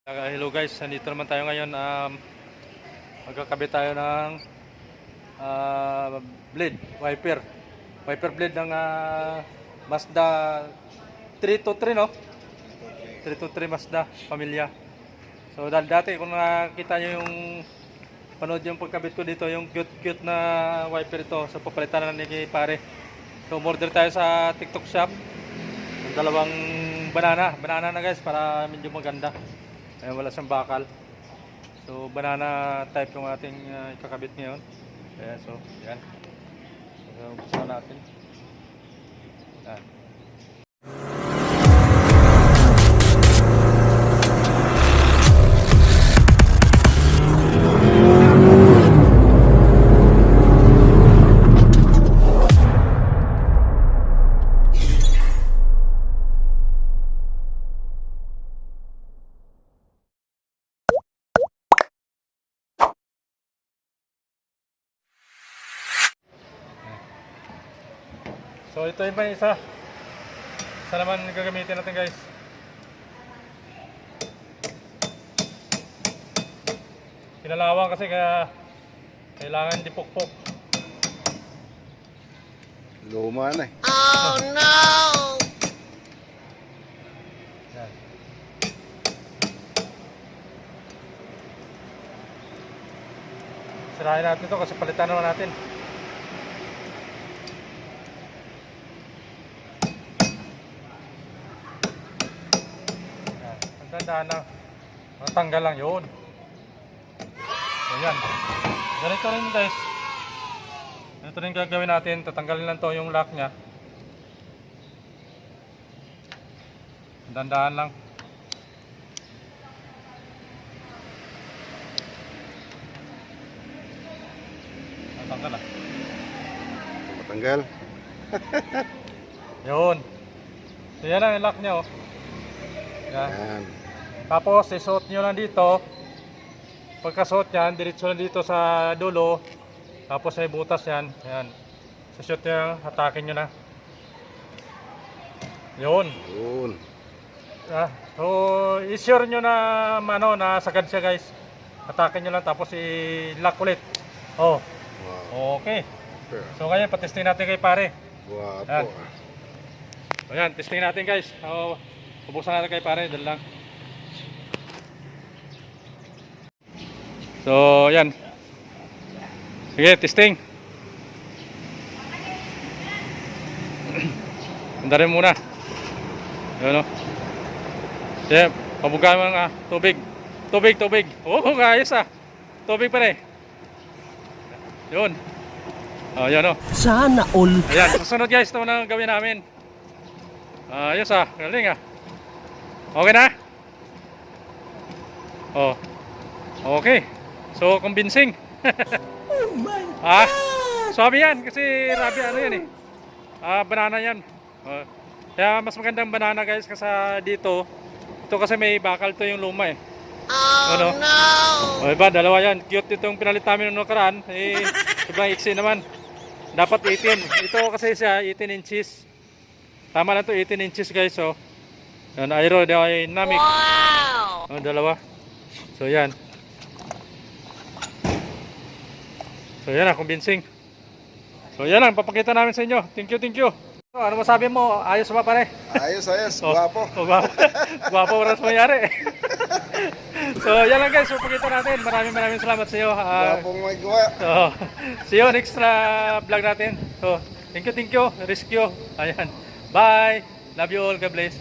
Hello guys, nandito naman tayo ngayon. Magkakabit tayo ng blade, wiper blade ng Mazda 323, no? 323 Mazda, pamilya. So dati kung nakita nyo yung panood yung pagkabit ko dito, yung cute na wiper ito, so papalitan na ni pare. So order tayo sa TikTok shop ng dalawang banana na guys, para medyo maganda. Ayan, wala siyang bakal. So banana type yung ating ikakabit ngayon. Ayan, so yan. So umpisa natin. Ayan. So ito yung isa. Isa naman gagamitin natin guys. Pinalawang kasi kaya kailangan dipukpok. Luma na eh. Oh no! Yan. Sirahin natin ito kasi palitan naman natin. Tandaan na matanggal lang yun. So yan, ganito rin guys, ganito rin gagawin natin. Tatanggalin lang to yung lock nya. Tandaan lang. Natanggal ah. Matanggal. Yun. So yan ang lock nya, oh. Yan. Yan. Tapos isuot nyo lang dito. Pagkasuot yan, diretso lang dito sa dulo. Tapos may butas yan. Yan. Susuot nyo, hatakin nyo na. Yun. Yun. So i-sure nyo na na sagad siya guys. Hatakin nyo lang tapos i-lock ulit. Oh. Wow. Okay. So ngayon patesting natin kay pare. Guwapo. Yan. So yan, testing natin guys. So bubuksan natin kay pare, dali lang. So, yan. Sige, testing. Andarin muna. Yan o. Sige, pabuga mo nga. Tubig. Tubig. Oh, ayos ah. Tubig pa rin. Yun. Oh, yan o. Sana all. Ayan, susunod guys, ito na gawin namin. Ayos ah, galing ah. Okay na? Oh. Okay. So, convincing. Oh my God! Sabi yan kasi rabi ano yan eh. Banana yan. Kaya mas magandang banana guys kasi dito. Ito kasi may bakal to yung luma eh. Oh Ano? no! O diba, dalawa yan. Cute itong pinalit namin noong nakaraan. Eh, sobrang iksi naman. Dapat 18. Ito kasi siya 18 inches. Tama lang to, 18 inches guys. So, yan, aerodynamic. Wow! Dalawa. So yan. So yan ang convincing. So yan ang papakita namin sa inyo. Thank you. So, ano masabi mo? Ayos ba pare? Ayos. Oh, Guwapo. Guwapo oras mangyari. So yan lang guys, papakita natin. Maraming salamat sa iyo. Guwapong may gawa. So, see you next vlog natin. So, thank you. Rescue. Ayan. Bye. Love you all. God bless.